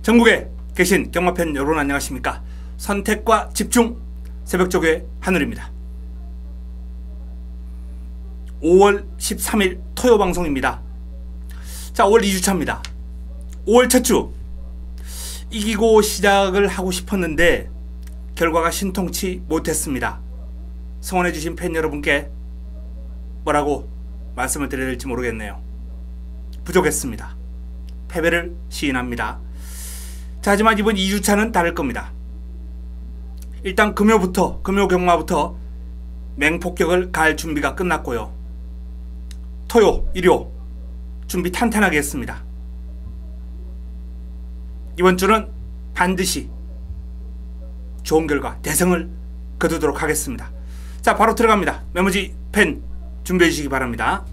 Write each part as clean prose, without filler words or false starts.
전국에 계신 경마팬 여러분 안녕하십니까? 선택과 집중 새벽조교의 한울입니다. 5월 13일 토요 방송입니다. 자, 5월 2주차입니다. 5월 첫 주 이기고 시작을 하고 싶었는데 결과가 신통치 못했습니다. 성원해주신 팬 여러분께 뭐라고 말씀을 드려야 될지 모르겠네요. 부족했습니다. 패배를 시인합니다. 자, 하지만 이번 2주차는 다를 겁니다. 일단 금요 경마부터 맹폭격을 가할 준비가 끝났고요. 토요, 일요 준비 탄탄하게 했습니다. 이번 주는 반드시 좋은 결과, 대성을 거두도록 하겠습니다. 자, 바로 들어갑니다. 메모지, 펜 준비해 주시기 바랍니다.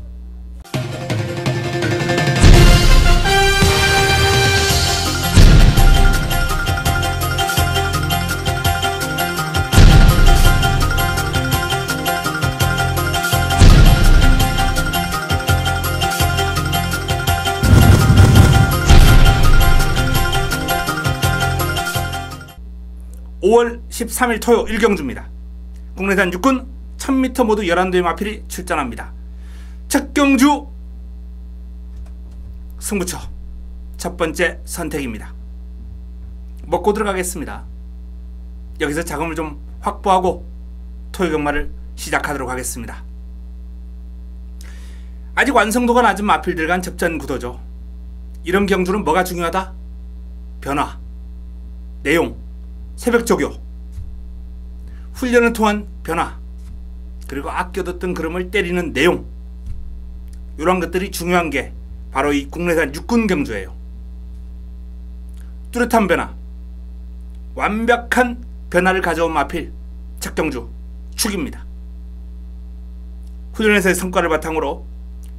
(5월 13일) 토요 1경주입니다. 국내산 육군 1000m 모두 11도의 마필이 출전합니다. 첫 경주 승부처 첫 번째 선택입니다. 먹고 들어가겠습니다. 여기서 자금을 좀 확보하고 토요 경마를 시작하도록 하겠습니다. 아직 완성도가 낮은 마필들 간 접전 구도죠. 이런 경주는 뭐가 중요하다? 변화, 내용, 새벽조교, 훈련을 통한 변화, 그리고 아껴뒀던 그름을 때리는 내용, 이런 것들이 중요한 게 바로 이 국내산 육군 경주예요. 뚜렷한 변화, 완벽한 변화를 가져온 마필 첫 경주 축입니다. 훈련에서의 성과를 바탕으로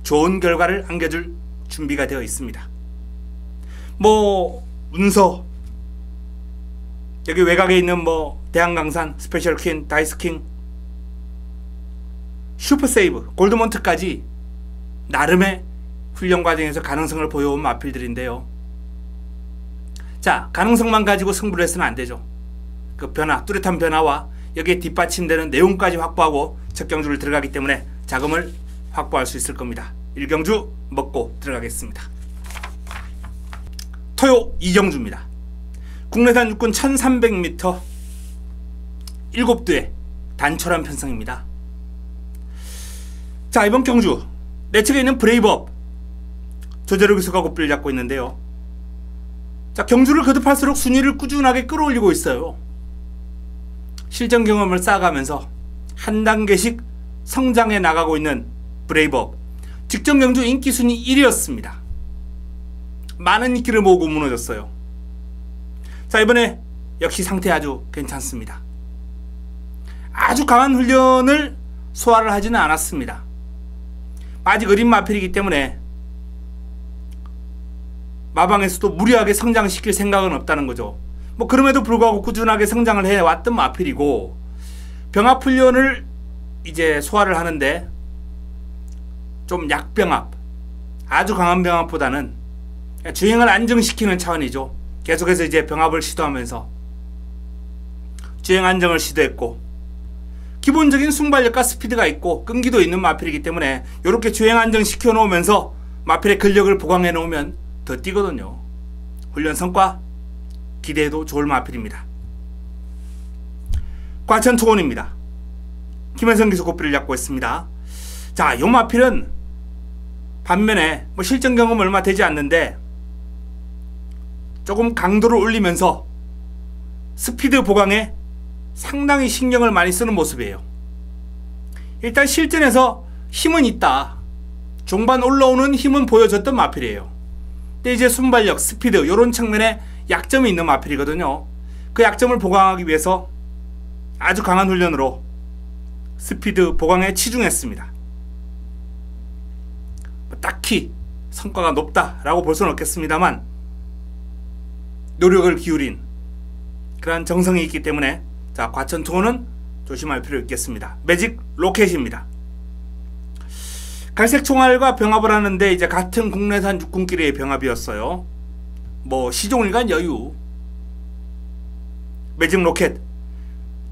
좋은 결과를 안겨줄 준비가 되어 있습니다. 운서, 여기 외곽에 있는 대한강산, 스페셜퀸, 다이스킹, 슈퍼세이브, 골드몬트까지 나름의 훈련 과정에서 가능성을 보여온 마필들인데요. 자, 가능성만 가지고 승부를 해서는 안 되죠. 그 변화, 뚜렷한 변화와 여기에 뒷받침되는 내용까지 확보하고 첫 경주를 들어가기 때문에 자금을 확보할 수 있을 겁니다. 1경주 먹고 들어가겠습니다. 토요 2경주입니다. 국내산 육군 1300m 7두의 단촐한 편성입니다. 자, 이번 경주 내 측에 있는 브레이브업 조재료 기수가 고삐를 잡고 있는데요. 자, 경주를 거듭할수록 순위를 꾸준하게 끌어올리고 있어요. 실전 경험을 쌓아가면서 한 단계씩 성장해 나가고 있는 브레이브업. 직전 경주 인기 순위 1위였습니다. 많은 인기를 모으고 무너졌어요. 자, 이번에 역시 상태 아주 괜찮습니다. 아주 강한 훈련을 소화를 하지는 않았습니다. 아직 어린 마필이기 때문에 마방에서도 무리하게 성장시킬 생각은 없다는 거죠. 그럼에도 불구하고 꾸준하게 성장을 해왔던 마필이고, 병합 훈련을 이제 소화를 하는데 좀 약병합, 아주 강한 병합보다는 주행을 안정시키는 차원이죠. 계속해서 이제 병합을 시도하면서 주행 안정을 시도했고, 기본적인 순발력과 스피드가 있고 끈기도 있는 마필이기 때문에 이렇게 주행 안정시켜 놓으면서 마필의 근력을 보강해 놓으면 더 뛰거든요. 훈련 성과 기대해도 좋을 마필입니다. 과천 토원입니다. 김현성 기수 고삐를 잡고 있습니다. 자, 이 마필은 반면에 실전 경험 얼마 되지 않는데 조금 강도를 올리면서 스피드 보강에 상당히 신경을 많이 쓰는 모습이에요. 일단 실전에서 힘은 있다, 종반 올라오는 힘은 보여줬던 마필이에요. 근데 이제 순발력, 스피드 이런 측면에 약점이 있는 마필이거든요. 그 약점을 보강하기 위해서 아주 강한 훈련으로 스피드 보강에 치중했습니다. 딱히 성과가 높다라고 볼 수는 없겠습니다만 노력을 기울인 그러한 정성이 있기 때문에, 자, 과천 투어는 조심할 필요 있겠습니다. 매직 로켓입니다. 갈색 총알과 병합을 하는데 이제 같은 국내산 육군끼리의 병합이었어요. 뭐 시종일관 여유. 매직 로켓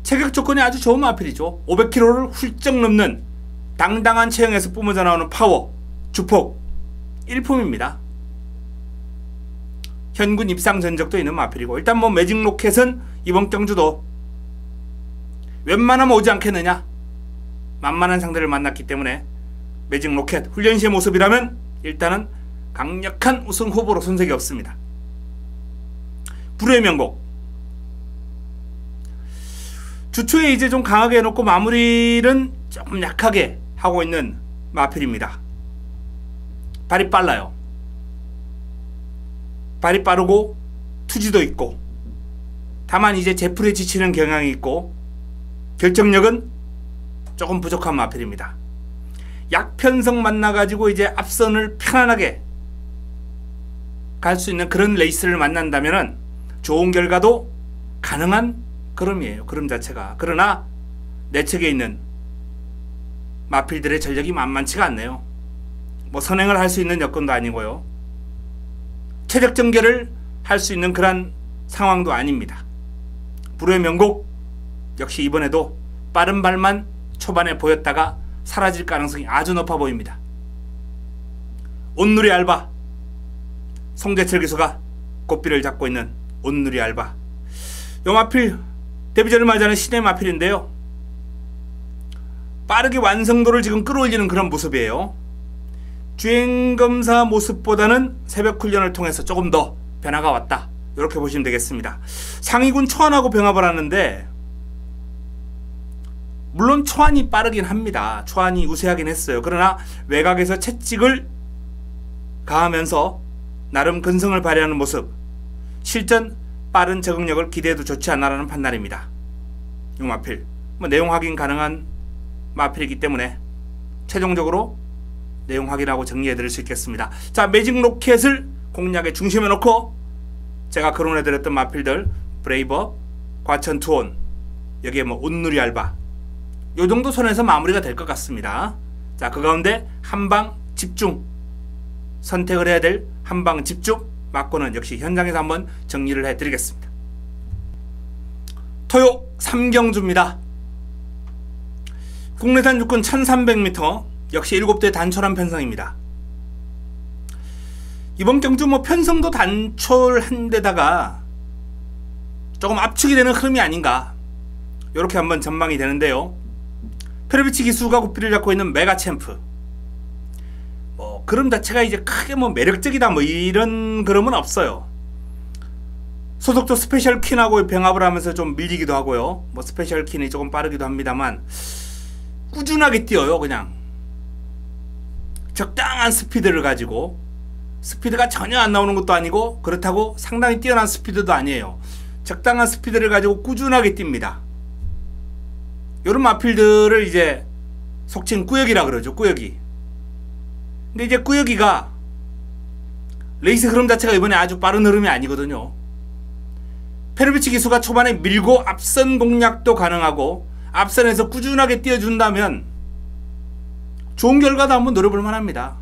체격 조건이 아주 좋은 마필이죠. 500kg를 훌쩍 넘는 당당한 체형에서 뿜어져 나오는 파워, 주폭 일품입니다. 현군 입상 전적도 있는 마필이고, 일단 뭐 매직 로켓은 이번 경주도 웬만하면 오지 않겠느냐, 만만한 상대를 만났기 때문에 매직 로켓 훈련 시의 모습이라면 일단은 강력한 우승 후보로 손색이 없습니다. 불후의 명곡 주초에 이제 좀 강하게 해놓고 마무리는 조금 약하게 하고 있는 마필입니다. 발이 빨라요. 발이 빠르고 투지도 있고, 다만 이제 제풀에 지치는 경향이 있고 결정력은 조금 부족한 마필입니다. 약편성 만나가지고 이제 앞선을 편안하게 갈 수 있는 그런 레이스를 만난다면은 좋은 결과도 가능한 그럼이에요. 그럼 자체가. 그러나 내측에 있는 마필들의 전력이 만만치가 않네요. 뭐 선행을 할 수 있는 여건도 아니고요. 체력 전개를 할 수 있는 그런 상황도 아닙니다. 불후의 명곡 역시 이번에도 빠른 발만 초반에 보였다가 사라질 가능성이 아주 높아 보입니다. 온누리 알바 송재철 기수가 고삐를 잡고 있는 온누리 알바. 요 마필 데뷔전을 맞이하는 신의 마필인데요, 빠르게 완성도를 지금 끌어올리는 그런 모습이에요. 주행검사 모습보다는 새벽 훈련을 통해서 조금 더 변화가 왔다, 이렇게 보시면 되겠습니다. 상위군 초안하고 병합을 하는데 물론 초안이 빠르긴 합니다. 초안이 우세하긴 했어요. 그러나 외곽에서 채찍을 가하면서 나름 근성을 발휘하는 모습, 실전 빠른 적응력을 기대해도 좋지 않나라는 판단입니다. 이 마필 뭐 내용 확인 가능한 마필이기 때문에 최종적으로 내용 확인하고 정리해 드릴 수 있겠습니다. 자, 매직 로켓을 공략의 중심에 놓고 제가 거론해 드렸던 마필들, 브레이버, 과천 투온, 여기에 뭐 온누리 알바, 요 정도 선에서 마무리가 될 것 같습니다. 자, 그 가운데 한방 집중 선택을 해야 될 한방 집중 맞고는 역시 현장에서 한번 정리를 해 드리겠습니다. 토요 3경주입니다. 국내산 육군 1300m 역시 7대 단촐한 편성입니다. 이번 경주 뭐 편성도 단촐한 데다가 조금 압축이 되는 흐름이 아닌가, 이렇게 한번 전망이 되는데요. 페르비치 기수가 고삐를 잡고 있는 메가 챔프, 뭐 그럼 자체가 이제 크게 뭐 매력적이다 뭐 이런 그럼은 없어요. 소속조 스페셜 퀸하고 병합을 하면서 좀 밀리기도 하고요. 뭐 스페셜 퀸이 조금 빠르기도 합니다만 꾸준하게 뛰어요. 그냥 적당한 스피드를 가지고, 스피드가 전혀 안 나오는 것도 아니고 그렇다고 상당히 뛰어난 스피드도 아니에요. 적당한 스피드를 가지고 꾸준하게 뜁니다. 이런 마필들을 이제 속칭 꾸역이라 그러죠. 꾸역이. 근데 이제 꾸역이가 레이스 흐름 자체가 이번에 아주 빠른 흐름이 아니거든요. 페르비치 기수가 초반에 밀고 앞선 공략도 가능하고 앞선에서 꾸준하게 뛰어준다면 좋은 결과도 한번 노려볼 만합니다.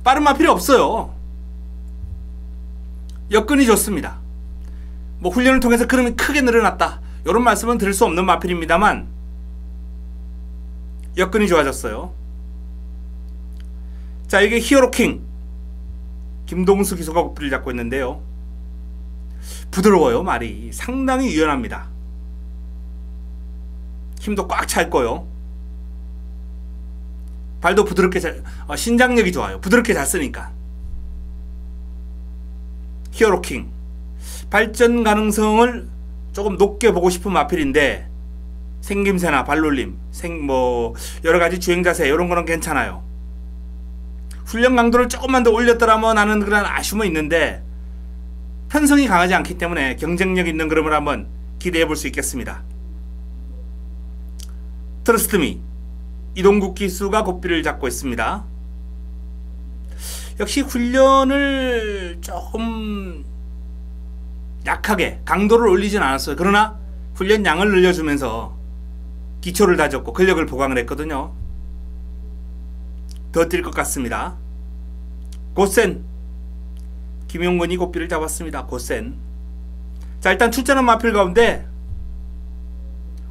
빠른 마필이 없어요. 여건이 좋습니다. 뭐 훈련을 통해서 흐름이 크게 늘어났다, 이런 말씀은 드릴 수 없는 마필입니다만 여건이 좋아졌어요. 자, 이게 히어로킹 김동수 기수가 고삐를 잡고 있는데요, 부드러워요. 말이 상당히 유연합니다. 힘도 꽉 찰 거요. 발도 부드럽게 신장력이 좋아요. 부드럽게 잘 쓰니까. 히어로킹 발전 가능성을 조금 높게 보고 싶은 마필인데 생김새나 발놀림, 뭐 여러가지 주행자세 이런 거는 괜찮아요. 훈련 강도를 조금만 더 올렸더라면 하는 그런 아쉬움은 있는데 편성이 강하지 않기 때문에 경쟁력 있는 그림을 한번 기대해 볼 수 있겠습니다. 트러스트미 이동국 기수가 고삐를 잡고 있습니다. 역시 훈련을 조금 약하게 강도를 올리진 않았어요. 그러나 훈련 양을 늘려주면서 기초를 다졌고 근력을 보강을 했거든요. 더 뛸 것 같습니다. 고센 김용건이 고삐를 잡았습니다. 고센. 자, 일단 출전한 마필 가운데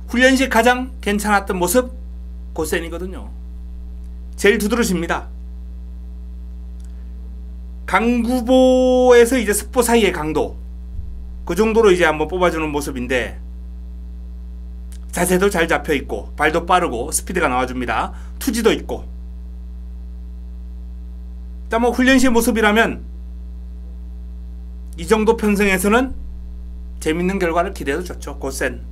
훈련 시 가장 괜찮았던 모습 고센이거든요. 제일 두드러집니다. 강구보에서 이제 습보 사이의 강도, 그 정도로 이제 한번 뽑아주는 모습인데, 자세도 잘 잡혀있고 발도 빠르고 스피드가 나와줍니다. 투지도 있고. 일단 뭐 훈련시의 모습이라면 이 정도 편성에서는 재밌는 결과를 기대해도 좋죠. 고센.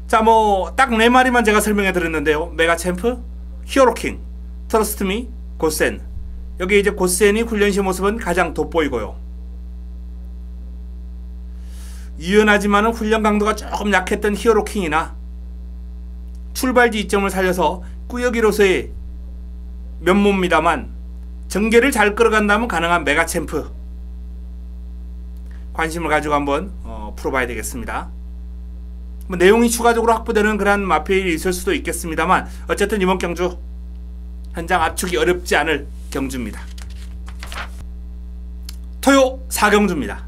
자, 뭐 딱 4마리만 제가 설명해 드렸는데요. 메가챔프, 히어로킹, 트러스트미, 고센. 여기 이제 고센이 훈련시 모습은 가장 돋보이고요. 유연하지만은 훈련 강도가 조금 약했던 히어로킹이나 출발 지점을 살려서 꾸역이로서의 면모입니다만 전개를 잘 끌어간다면 가능한 메가챔프, 관심을 가지고 한번 풀어봐야 되겠습니다. 뭐 내용이 추가적으로 확보되는 그런 마필이 있을 수도 있겠습니다만 어쨌든 이번 경주 현장 압축이 어렵지 않을 경주입니다. 토요 4경주입니다.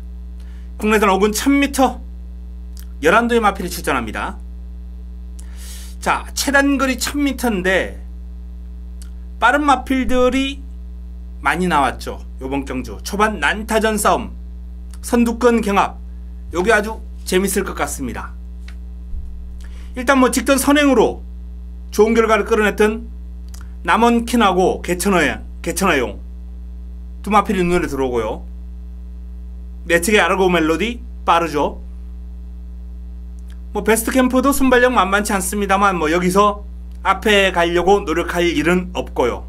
국내선 오군 1000m 11도의 마필이 출전합니다. 자, 최단거리 1000m인데 빠른 마필들이 많이 나왔죠. 요번 경주 초반 난타전 싸움, 선두권 경합, 요게 아주 재밌을 것 같습니다. 일단 뭐 직전 선행으로 좋은 결과를 끌어냈던 남원킨하고 개천어용 두 마필이 눈에 들어오고요. 내측의 아르고 멜로디 빠르죠. 뭐 베스트 캠프도 순발력 만만치 않습니다만 뭐 여기서 앞에 가려고 노력할 일은 없고요.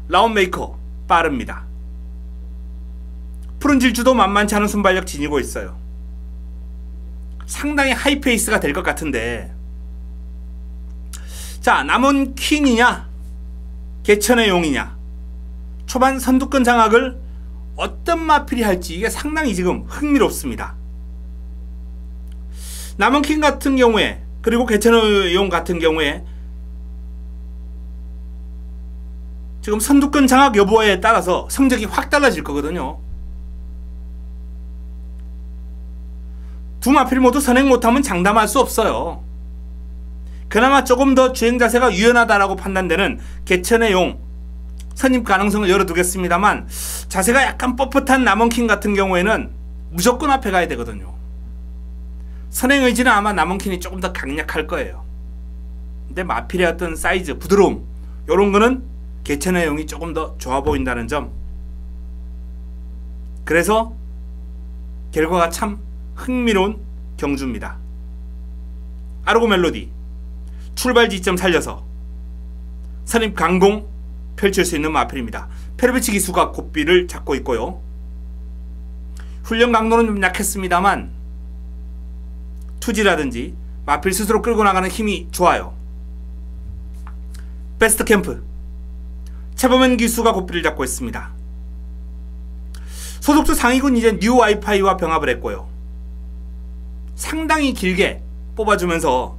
라운메이커 빠릅니다. 푸른 질주도 만만치 않은 순발력 지니고 있어요. 상당히 하이페이스가 될 것 같은데, 자, 남은 퀸이냐 개천의 용이냐, 초반 선두권 장악을 어떤 마필이 할지 이게 상당히 지금 흥미롭습니다. 남은 퀸 같은 경우에, 그리고 개천의 용 같은 경우에 지금 선두권 장악 여부에 따라서 성적이 확 달라질 거거든요. 두 마필 모두 선행 못하면 장담할 수 없어요. 그나마 조금 더 주행 자세가 유연하다라고 판단되는 개천의 용 선입 가능성을 열어두겠습니다만, 자세가 약간 뻣뻣한 남원킹 같은 경우에는 무조건 앞에 가야 되거든요. 선행 의지는 아마 남원킹이 조금 더 강력할 거예요. 근데 마필의 어떤 사이즈, 부드러움, 요런 거는 개천의 용이 조금 더 좋아 보인다는 점. 그래서 결과가 참 흥미로운 경주입니다. 아르고 멜로디 출발 지점 살려서 선입 강공 펼칠 수 있는 마필입니다. 페르비치 기수가 고삐를 잡고 있고요. 훈련 강도는 좀 약했습니다만 투지라든지 마필 스스로 끌고 나가는 힘이 좋아요. 베스트 캠프 최범현 기수가 고삐를 잡고 있습니다. 소속주 상위군 이제 뉴 와이파이와 병합을 했고요. 상당히 길게 뽑아주면서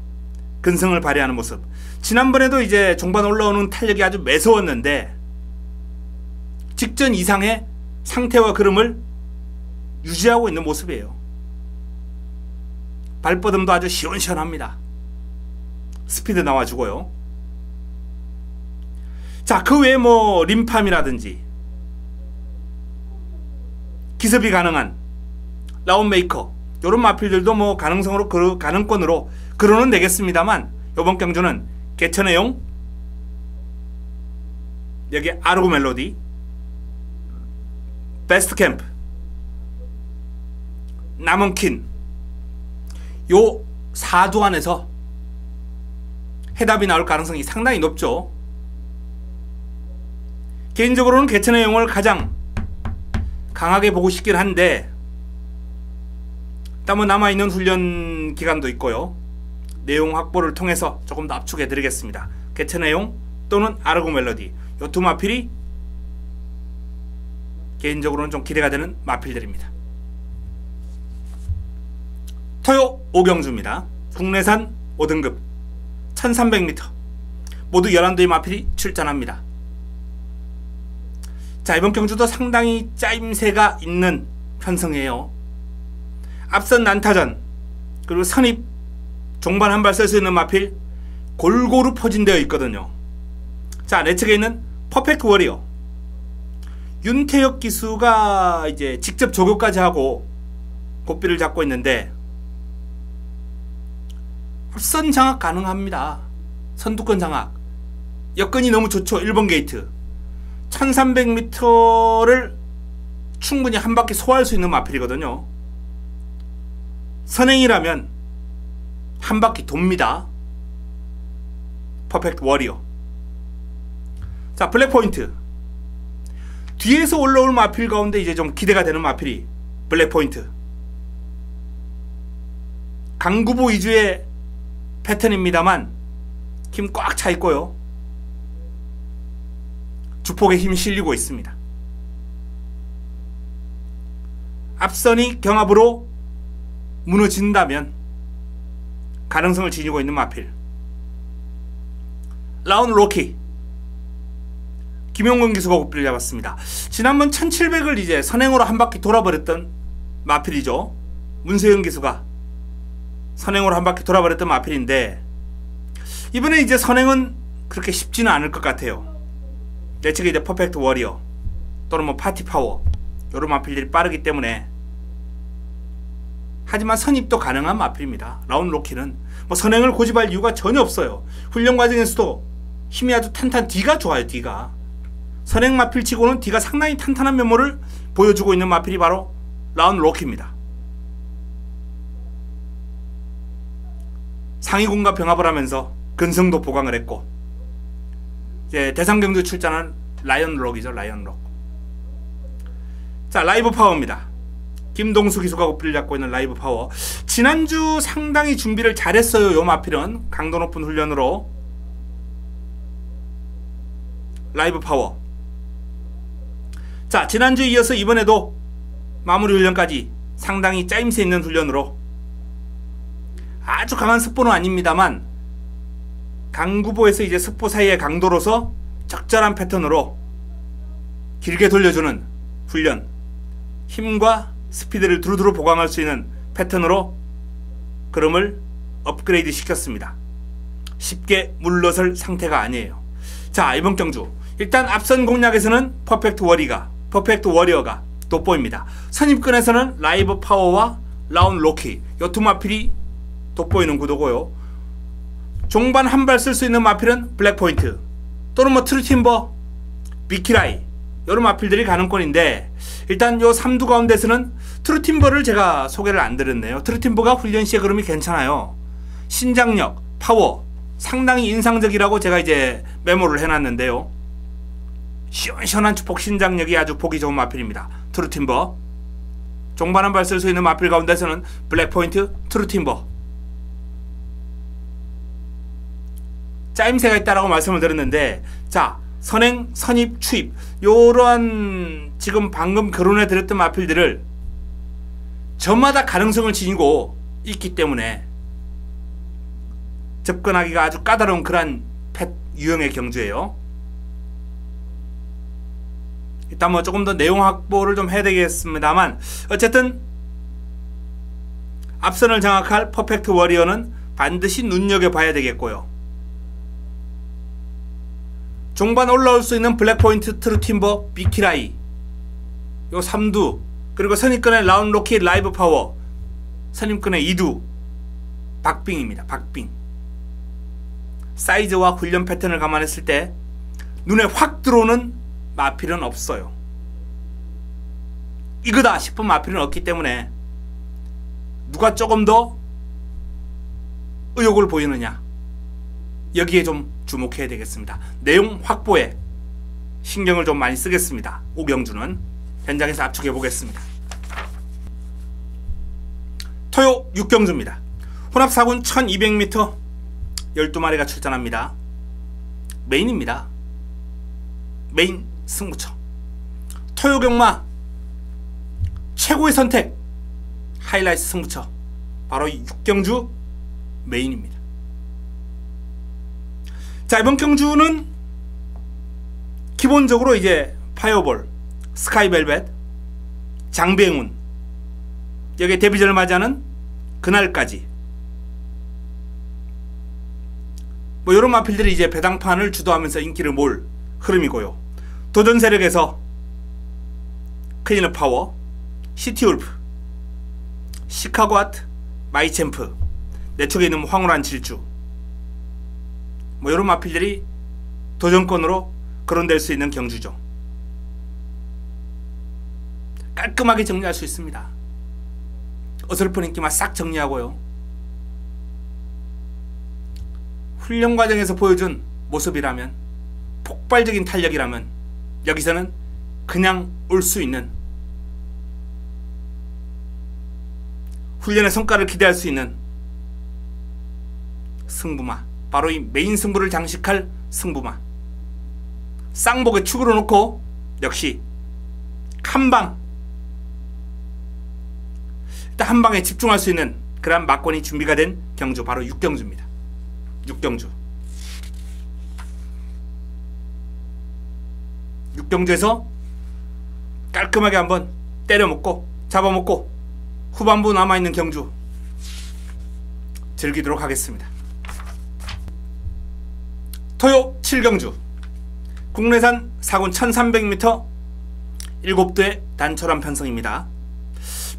근성을 발휘하는 모습. 지난번에도 이제 종반 올라오는 탄력이 아주 매서웠는데 직전 이상의 상태와 그름을 유지하고 있는 모습이에요. 발뻗음도 아주 시원시원합니다. 스피드 나와주고요. 자, 그 외에 뭐 림팜이라든지 기습이 가능한 라운메이커, 요런 마필들도 뭐 가능권으로 그러는 되겠습니다만, 요번 경주는 개천의 용, 여기 아르고 멜로디, 베스트 캠프, 남은 퀸, 요 4두 안에서 해답이 나올 가능성이 상당히 높죠. 개인적으로는 개천의 용을 가장 강하게 보고 싶긴 한데, 일단 뭐 남아있는 훈련 기간도 있고요. 내용 확보를 통해서 조금 더 압축해 드리겠습니다. 개천의 용 또는 아르고 멜로디, 요 두 마필이 개인적으로는 좀 기대가 되는 마필들입니다. 토요 5경주입니다. 국내산 5등급 1300m 모두 11도의 마필이 출전합니다. 자, 이번 경주도 상당히 짜임새가 있는 편성이에요. 앞선 난타전 그리고 선입 종반 한 발 쓸 수 있는 마필 골고루 포진되어 있거든요. 자, 내 측에 있는 퍼펙트 워리어 윤태혁 기수가 이제 직접 조교까지 하고 고삐를 잡고 있는데 앞선 장악 가능합니다. 선두권 장악. 여건이 너무 좋죠. 1번 게이트 1300m를 충분히 한 바퀴 소화할 수 있는 마필이거든요. 선행이라면 한 바퀴 돕니다. 퍼펙트 워리어. 자, 블랙포인트 뒤에서 올라올 마필 가운데 이제 좀 기대가 되는 마필이 블랙포인트. 강구보 위주의 패턴입니다만 힘 꽉 차 있고요. 주폭에 힘 실리고 있습니다. 앞선이 경합으로 무너진다면 가능성을 지니고 있는 마필 라운 로키 김용건 기수가 고삐를 잡았습니다. 지난번 1700을 이제 선행으로 한 바퀴 돌아버렸던 마필이죠. 문세영 기수가 선행으로 한 바퀴 돌아버렸던 마필인데 이번에 이제 선행은 그렇게 쉽지는 않을 것 같아요. 내 측에 이제 퍼펙트 워리어 또는 뭐 파티 파워 이런 마필들이 빠르기 때문에 하지만 선입도 가능한 마필입니다. 라운 로키는 뭐 선행을 고집할 이유가 전혀 없어요. 훈련 과정에서도 힘이 아주 탄탄 D가 좋아요. D가 선행 마필 치고는 D가 상당히 탄탄한 면모를 보여주고 있는 마필이 바로 라운 로키입니다. 상위군과 병합을 하면서 근성도 보강을 했고 이제 대상경주 출전한 라이언록이죠. 라이언록. 자, 라이브 파워입니다. 김동수 기수가 고삐를 잡고 있는 라이브 파워. 지난주 상당히 준비를 잘했어요. 요 마필은 강도 높은 훈련으로. 라이브 파워. 자, 지난주에 이어서 이번에도 마무리 훈련까지 상당히 짜임새 있는 훈련으로 아주 강한 습보는 아닙니다만 강구보에서 이제 습보 사이의 강도로서 적절한 패턴으로 길게 돌려주는 훈련, 힘과 스피드를 두루두루 보강할 수 있는 패턴으로 그럼을 업그레이드 시켰습니다. 쉽게 물러설 상태가 아니에요. 자, 이번 경주 일단 앞선 공략에서는 퍼펙트 워리어가 돋보입니다. 선입권에서는 라이브 파워와 라운 로키 이 두 마필이 돋보이는 구도고요. 종반 한 발 쓸 수 있는 마필은 블랙포인트 또는 뭐 트루팀버, 비키라이 이런 마필들이 가능권인데 일단 요 3두 가운데서는 트루팀버를 제가 소개를 안 드렸네요. 트루팀버가 훈련 시에 그름이 괜찮아요. 신장력, 파워 상당히 인상적이라고 제가 이제 메모를 해놨는데요. 시원시원한 주폭 신장력이 아주 보기 좋은 마필입니다. 트루팀버. 종반 한 발 쓸 수 있는 마필 가운데서는 블랙포인트, 트루팀버. 짜임새가 있다라고 말씀을 드렸는데 자, 선행, 선입, 추입 요러한 지금 방금 거론해 드렸던 마필들을 저마다 가능성을 지니고 있기 때문에 접근하기가 아주 까다로운 그러한 유형의 경주예요. 일단 뭐 조금 더 내용 확보를 좀 해야 되겠습니다만 어쨌든 앞선을 장악할 퍼펙트 워리어는 반드시 눈여겨봐야 되겠고요. 종반 올라올 수 있는 블랙포인트, 트루팀버, 비키라이 요 3두 그리고 선입권의 라운 로키, 라이브 파워 선입권의 2두 박빙입니다. 박빙. 사이즈와 훈련 패턴을 감안했을 때 눈에 확 들어오는 마필은 없어요. 이거다 싶은 마필은 없기 때문에 누가 조금 더 의욕을 보이느냐 여기에 좀 주목해야 되겠습니다. 내용 확보에 신경을 좀 많이 쓰겠습니다. 오경주는 현장에서 압축해 보겠습니다. 토요 6경주입니다. 혼합 4군 1200m 12마리가 출전합니다. 메인입니다. 메인 승부처. 토요 경마 최고의 선택 하이라이트 승부처 바로 6경주 메인입니다. 자, 이번 경주는 기본적으로 이제 파이어볼 스카이벨벳, 장병훈, 여기에 데뷔전을 맞이하는 그날까지, 뭐 이런 마필들이 이제 배당판을 주도하면서 인기를 몰 흐름이고요. 도전 세력에서 클린 업 파워, 시티울프, 시카고 아트, 마이챔프, 내 쪽에 있는 황홀한 질주, 뭐 이런 마필들이 도전권으로 거론될 수 있는 경주죠. 깔끔하게 정리할 수 있습니다. 어설픈 인기만 싹 정리하고요. 훈련 과정에서 보여준 모습이라면, 폭발적인 탄력이라면 여기서는 그냥 올 수 있는, 훈련의 성과를 기대할 수 있는 승부마, 바로 이 메인 승부를 장식할 승부마, 쌍복에 축으로 놓고 역시 한방, 일단 한방에 집중할 수 있는 그런 막권이 준비가 된 경주, 바로 6경주입니다. 6경주. 6경주에서 깔끔하게 한번 때려먹고 잡아먹고 후반부 남아있는 경주 즐기도록 하겠습니다. 토요 7경주, 국내산 사군 1300m 7도의 단촐한 편성입니다.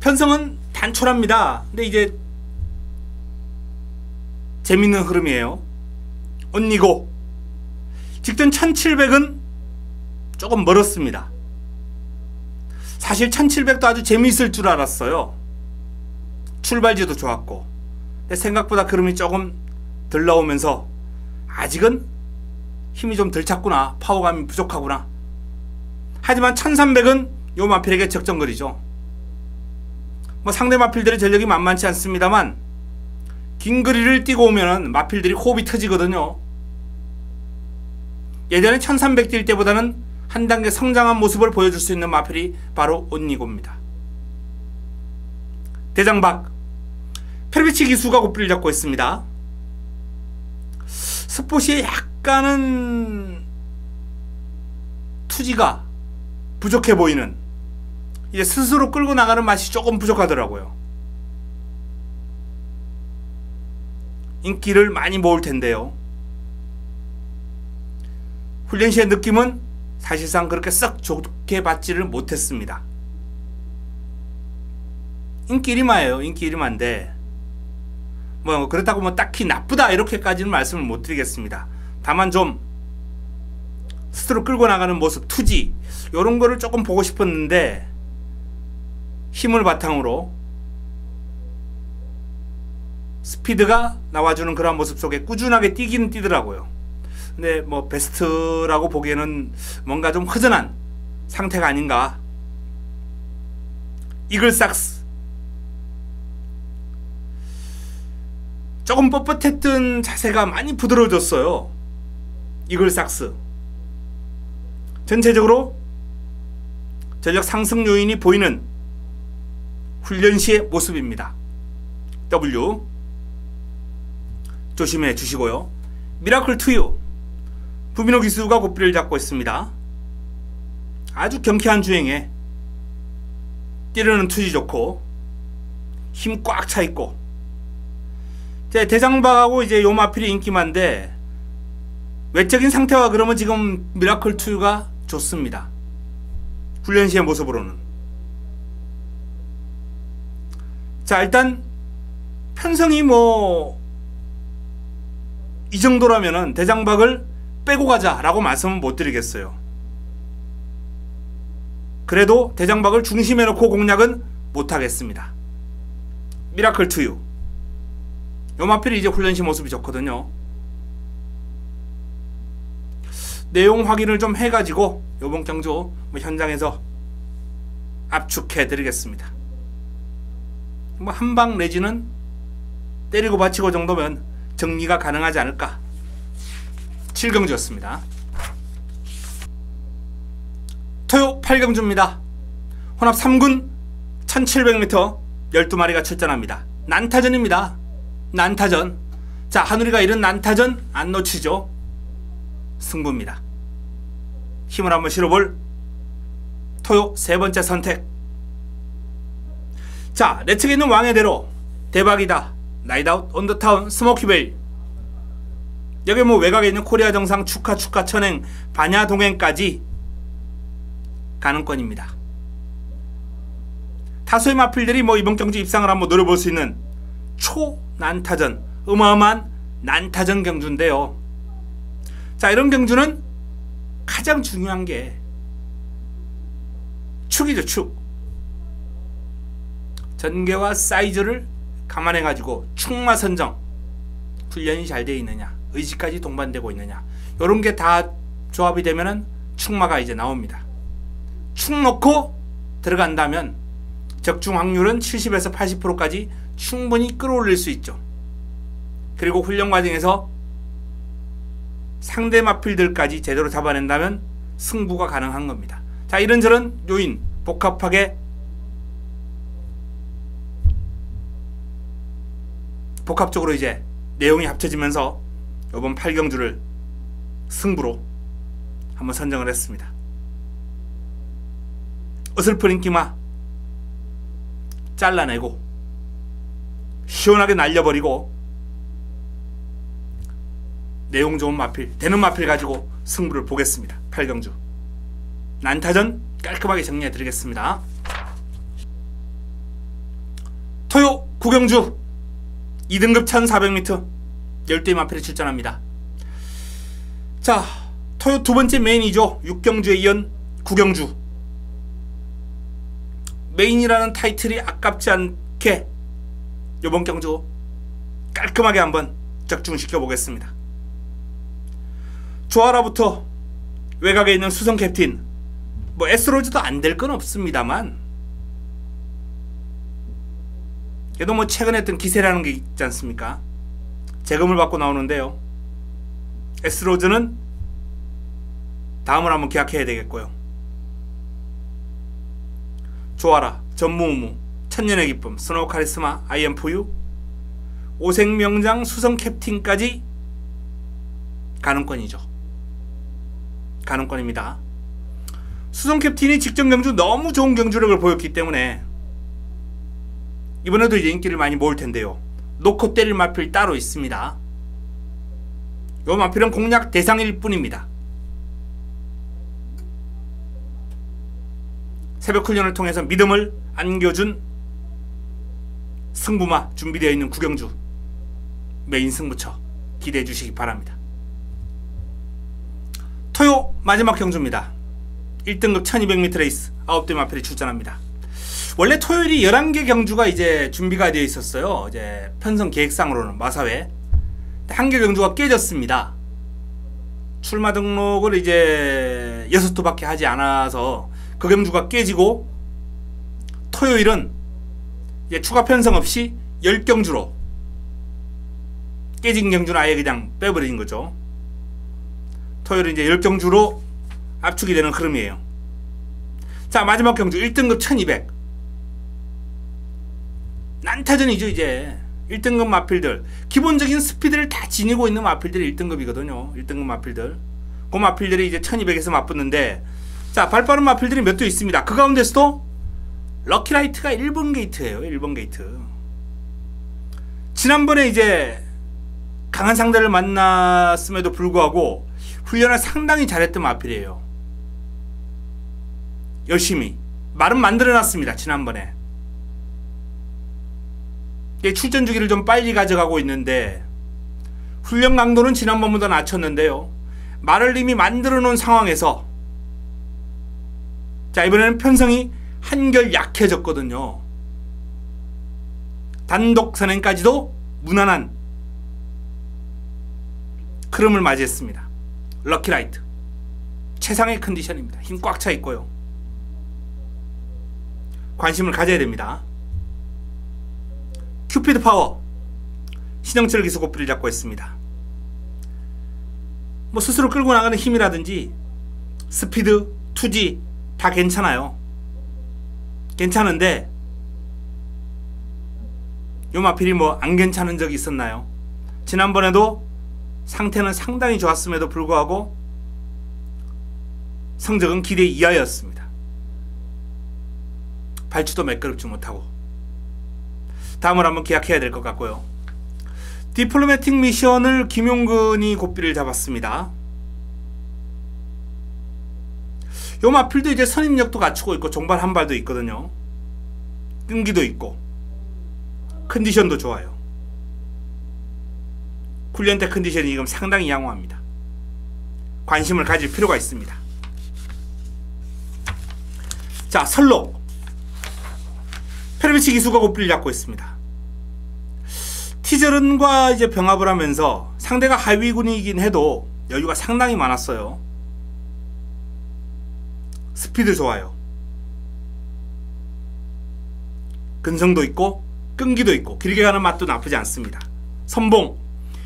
편성은 단촐합니다. 근데 이제 재밌는 흐름이에요. 언니고 직전 1700은 조금 멀었습니다. 사실 1700도 아주 재미있을 줄 알았어요. 출발지도 좋았고, 근데 생각보다 흐름이 조금 덜 나오면서 아직은 힘이 좀 덜 찼구나, 파워감이 부족하구나. 하지만 1300은 요 마필에게 적정거리죠. 뭐 상대 마필들의 전력이 만만치 않습니다만 긴 거리를 뛰고 오면은 마필들이 호흡이 터지거든요. 예전에 1300 뛸 때보다는 한 단계 성장한 모습을 보여줄 수 있는 마필이 바로 온니고입니다. 대장박, 페르비치 기수가 고삐를 잡고 있습니다. 스포시에 약간은 투지가 부족해 보이는, 이제 스스로 끌고 나가는 맛이 조금 부족하더라고요. 인기를 많이 모을 텐데요. 훈련 시의 느낌은 사실상 그렇게 썩 좋게 받지를 못했습니다. 인기 1위마예요. 인기 1위마인데 뭐 그렇다고 뭐 딱히 나쁘다 이렇게까지는 말씀을 못 드리겠습니다. 다만 좀 스스로 끌고 나가는 모습, 투지, 이런 거를 조금 보고 싶었는데 힘을 바탕으로 스피드가 나와주는 그런 모습 속에 꾸준하게 뛰기는 뛰더라고요. 근데 뭐 베스트라고 보기에는 뭔가 좀 허전한 상태가 아닌가. 이글삭스, 조금 뻣뻣했던 자세가 많이 부드러워졌어요. 이글삭스 전체적으로 전력 상승 요인이 보이는 훈련 시의 모습입니다. W 조심해 주시고요. 미라클 투유, 부비노 기수가 고삐를 잡고 있습니다. 아주 경쾌한 주행에 뛰려는 투지 좋고 힘 꽉 차 있고, 대장박하고 이제 요 마필이 인기만데 외적인 상태와 그러면 지금 미라클 투유가 좋습니다. 훈련 시의 모습으로는. 자, 일단 편성이 뭐 이 정도라면은 대장박을 빼고 가자라고 말씀은 못 드리겠어요. 그래도 대장박을 중심에 놓고 공략은 못 하겠습니다. 미라클 투유, 요 마필이 이제 훈련시 모습이 좋거든요. 내용 확인을 좀 해가지고 요번 경주 뭐 현장에서 압축해 드리겠습니다. 뭐 한방 내지는 때리고 받치고 정도면 정리가 가능하지 않을까. 7경주였습니다. 토요 8경주입니다. 혼합 3군 1700m 12마리가 출전합니다. 난타전입니다. 난타전. 자, 한우리가 이런 난타전 안 놓치죠. 승부입니다. 힘을 한번 실어볼 토요 세 번째 선택. 자, 내 측에 있는 왕의 대로 대박이다, 나이트아웃, 언더타운, 스모키베일. 여기 뭐 외곽에 있는 코리아 정상, 축하 천행, 반야 동행까지 가능권입니다. 다수의 마필들이 뭐 이번 경주 입상을 한번 노려볼 수 있는 초난타전, 어마어마한 난타전 경주인데요. 자, 이런 경주는 가장 중요한 게 축이죠. 축. 전개와 사이즈를 감안해 가지고 축마 선정, 훈련이 잘 되어 있느냐, 의지까지 동반되고 있느냐, 이런 게 다 조합이 되면은 축마가 이제 나옵니다. 축 넣고 들어간다면 적중 확률은 70에서 80%까지 충분히 끌어올릴 수 있죠. 그리고 훈련 과정에서 상대 마필들까지 제대로 잡아낸다면 승부가 가능한 겁니다. 자, 이런저런 요인 복합하게 복합적으로 이제 내용이 합쳐지면서 이번 8경주를 승부로 한번 선정을 했습니다. 어설픈 인기마 잘라내고 시원하게 날려버리고 내용 좋은 마필, 되는 마필 가지고 승부를 보겠습니다. 8경주 난타전 깔끔하게 정리해 드리겠습니다. 토요 9경주 2등급 1400m 12의 마필이 출전합니다. 자, 토요 두 번째 메인이죠. 6경주에 이은 9경주. 메인이라는 타이틀이 아깝지 않게 이번 경주 깔끔하게 한번 적중시켜 보겠습니다. 조아라부터 외곽에 있는 수성 캡틴, 뭐 에스로즈도 안 될 건 없습니다만 그래도 뭐 최근에 했던 기세라는 게 있지 않습니까? 재검을 받고 나오는데요. 에스로즈는 다음을 한번 계약해야 되겠고요. 조아라, 전무후무, 천년의 기쁨, 스노우 카리스마, 아이엠 포유, 오색명장, 수성 캡틴까지 가능권이죠. 가능권입니다. 수성 캡틴이 직전 경주 너무 좋은 경주력을 보였기 때문에 이번에도 이제 인기를 많이 모을 텐데요. 놓고 때릴 마필 따로 있습니다. 요 마필은 공략 대상일 뿐입니다. 새벽 훈련을 통해서 믿음을 안겨준 승부마 준비되어 있는 9경주 메인 승부처 기대해 주시기 바랍니다. 토요 마지막 경주입니다. 1등급 1200m 레이스 9대 마필이 출전합니다. 원래 토요일이 11개 경주가 이제 준비가 되어 있었어요. 이제 편성 계획상으로는 마사회. 한 개 경주가 깨졌습니다. 출마 등록을 이제 6토밖에 하지 않아서 그 경주가 깨지고 토요일은 이제 추가 편성 없이 10경주로 깨진 경주는 아예 그냥 빼버린 거죠. 토요일은 이제 10경주로 압축이 되는 흐름이에요. 자, 마지막 경주 1등급 1200 난타전이죠. 이제 1등급 마필들, 기본적인 스피드를 다 지니고 있는 마필들이 1등급이거든요. 1등급 마필들, 그 마필들이 이제 1200에서 맞붙는데, 자, 발빠른 마필들이 몇 도 있습니다. 그 가운데서도 럭키라이트가 1번 게이트예요. 1번 게이트. 지난번에 이제 강한 상대를 만났음에도 불구하고 훈련을 상당히 잘했던 마필이에요. 열심히 말은 만들어놨습니다. 지난번에 출전 주기를 좀 빨리 가져가고 있는데 훈련 강도는 지난번보다 낮췄는데요. 말을 이미 만들어 놓은 상황에서 자, 이번에는 편성이 한결 약해졌거든요. 단독 선행까지도 무난한 흐름을 맞이했습니다. 럭키라이트 최상의 컨디션입니다. 힘 꽉 차 있고요. 관심을 가져야 됩니다. 큐피드 파워 신영철 기수 고삐를 잡고 있습니다. 뭐 스스로 끌고 나가는 힘이라든지 스피드, 투지 다 괜찮아요. 괜찮은데 요 마필이 뭐 안 괜찮은 적이 있었나요? 지난번에도 상태는 상당히 좋았음에도 불구하고 성적은 기대 이하였습니다. 발주도 매끄럽지 못하고. 다음을 한번 기약해야 될 것 같고요. 디플로매틱 미션을 김용근이 고삐를 잡았습니다. 요 마필도 이제 선임력도 갖추고 있고 종발 한 발도 있거든요. 끈기도 있고 컨디션도 좋아요. 훈련 때 컨디션이 지금 상당히 양호합니다. 관심을 가질 필요가 있습니다. 자, 설록 페르비치 기수가 고삐를 잡고 있습니다. 티저른과 이제 병합을 하면서 상대가 하위군이긴 해도 여유가 상당히 많았어요. 스피드 좋아요. 근성도 있고 끈기도 있고 길게 가는 맛도 나쁘지 않습니다. 선봉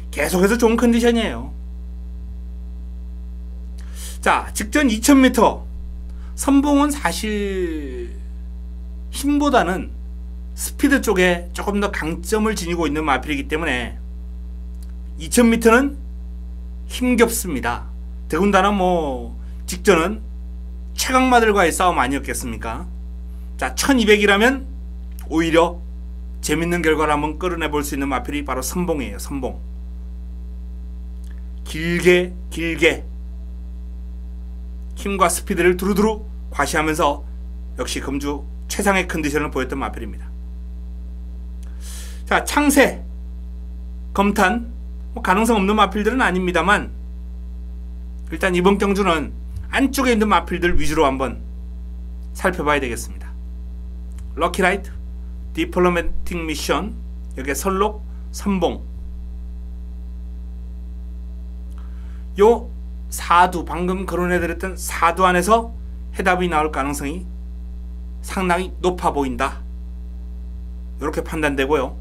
계속해서 좋은 컨디션이에요. 자, 직전 2000m 선봉은 사실 힘보다는 스피드 쪽에 조금 더 강점을 지니고 있는 마필이기 때문에 2000m는 힘겹습니다. 더군다나 뭐 직전은 최강마들과의 싸움 아니었겠습니까? 자, 1200이라면 오히려 재밌는 결과를 한번 끌어내볼 수 있는 마필이 바로 선봉이에요. 선봉. 길게 힘과 스피드를 두루두루 과시하면서 역시 금주 최상의 컨디션을 보였던 마필입니다. 자, 창세, 검탄 뭐 가능성 없는 마필들은 아닙니다만 일단 이번 경주는 안쪽에 있는 마필들 위주로 한번 살펴봐야 되겠습니다. 럭키라이트, 디플로매틱 미션, 여기에 설록, 선봉. 요 사두, 방금 거론해드렸던 사두 안에서 해답이 나올 가능성이 상당히 높아 보인다. 이렇게 판단되고요.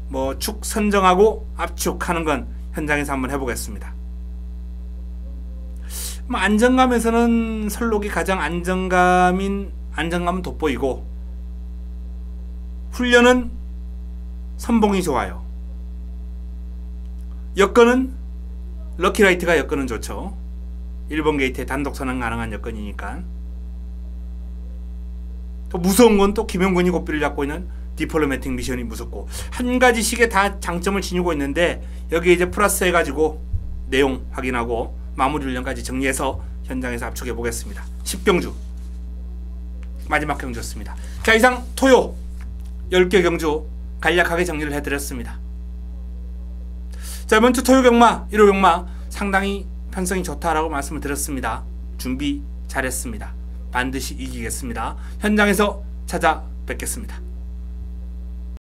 뭐 축 선정하고 압축하는 건 현장에서 한번 해보겠습니다. 뭐 안정감에서는 설록이 가장 안정감은 돋보이고 훈련은 선봉이 좋아요. 여건은 럭키라이트가 여건은 좋죠. 1번 게이트에 단독 선언 가능한 여건이니까. 또 무서운 건 또 김용근이 고삐를 잡고 있는 디플로매틱 미션이 무섭고 한 가지씩의 다 장점을 지니고 있는데 여기에 이제 플러스 해가지고 내용 확인하고 마무리 훈련까지 정리해서 현장에서 압축해 보겠습니다. 10경주 마지막 경주였습니다. 자, 이상 토요 10개 경주 간략하게 정리를 해드렸습니다. 자, 이번 주 토요 경마 1호 경마 상당히 편성이 좋다라고 말씀을 드렸습니다. 준비 잘했습니다. 반드시 이기겠습니다. 현장에서 찾아뵙겠습니다.